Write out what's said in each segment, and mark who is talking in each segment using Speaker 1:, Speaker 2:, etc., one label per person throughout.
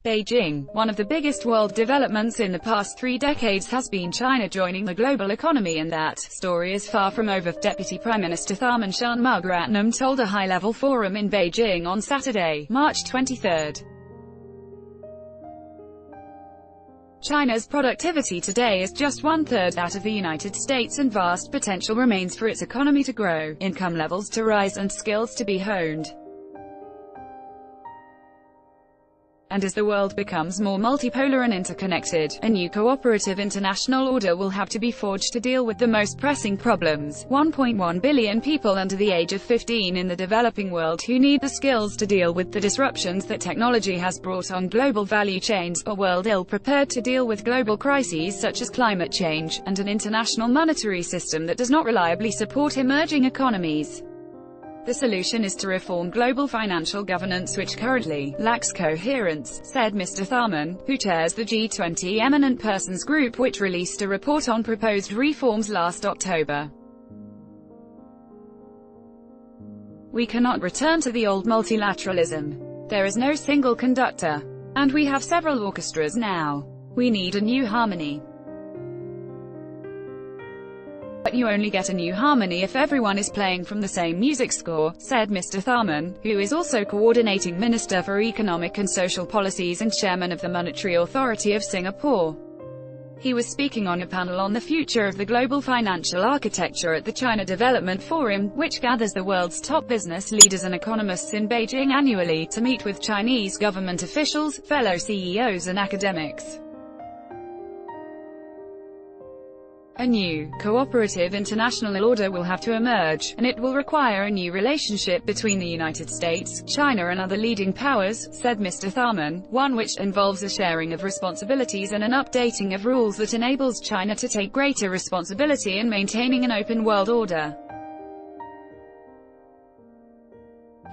Speaker 1: Beijing. One of the biggest world developments in the past 3 decades has been China joining the global economy, and that story is far from over. Deputy Prime Minister Tharman Shanmugaratnam told a high-level forum in Beijing on Saturday, March 23. China's productivity today is just 1/3 that of the United States, and vast potential remains for its economy to grow, income levels to rise and skills to be honed. And as the world becomes more multipolar and interconnected, a new cooperative international order will have to be forged to deal with the most pressing problems. 1.1 billion people under the age of 15 in the developing world who need the skills to deal with the disruptions that technology has brought on global value chains, a world ill-prepared to deal with global crises such as climate change, and an international monetary system that does not reliably support emerging economies. The solution is to reform global financial governance, which currently lacks coherence, said Mr. Tharman, who chairs the G20 Eminent Persons Group, which released a report on proposed reforms last October. We cannot return to the old multilateralism. There is no single conductor. And we have several orchestras now. We need a new harmony. But you only get a new harmony if everyone is playing from the same music score, said Mr. Tharman, who is also coordinating Minister for Economic and Social Policies and Chairman of the Monetary Authority of Singapore. He was speaking on a panel on the future of the global financial architecture at the China Development Forum, which gathers the world's top business leaders and economists in Beijing annually, to meet with Chinese government officials, fellow CEOs and academics. A new, cooperative international order will have to emerge, and it will require a new relationship between the United States, China and other leading powers, said Mr. Tharman, one which involves a sharing of responsibilities and an updating of rules that enables China to take greater responsibility in maintaining an open world order.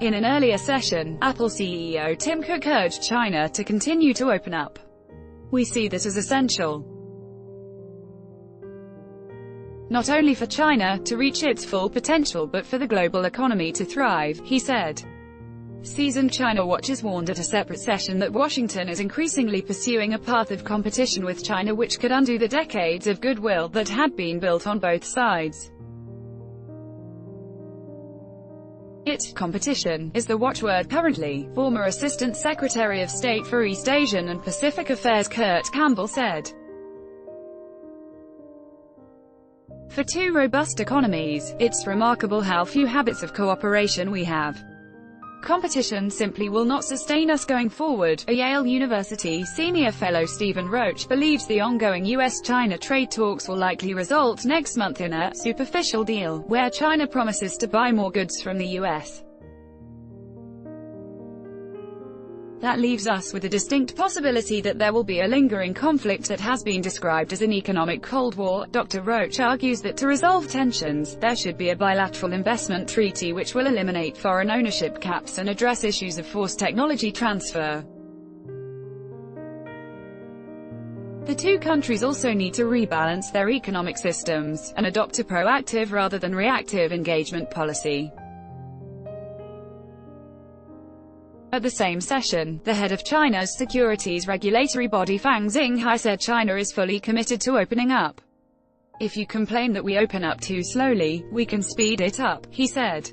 Speaker 1: In an earlier session, Apple CEO Tim Cook urged China to continue to open up. We see this as essential. Not only for China to reach its full potential but for the global economy to thrive, he said. Seasoned China watchers warned at a separate session that Washington is increasingly pursuing a path of competition with China which could undo the decades of goodwill that had been built on both sides. Competition is the watchword currently, former Assistant Secretary of State for East Asian and Pacific Affairs Kurt Campbell said. For two robust economies, it's remarkable how few habits of cooperation we have. Competition simply will not sustain us going forward. A Yale University senior fellow Stephen Roach believes the ongoing US-China trade talks will likely result next month in a superficial deal, where China promises to buy more goods from the US. That leaves us with a distinct possibility that there will be a lingering conflict that has been described as an economic Cold War. Dr. Roach argues that to resolve tensions, there should be a bilateral investment treaty which will eliminate foreign ownership caps and address issues of forced technology transfer. The two countries also need to rebalance their economic systems, and adopt a proactive rather than reactive engagement policy. At the same session, the head of China's securities regulatory body Fang Xinghai said China is fully committed to opening up. If you complain that we open up too slowly, we can speed it up, he said.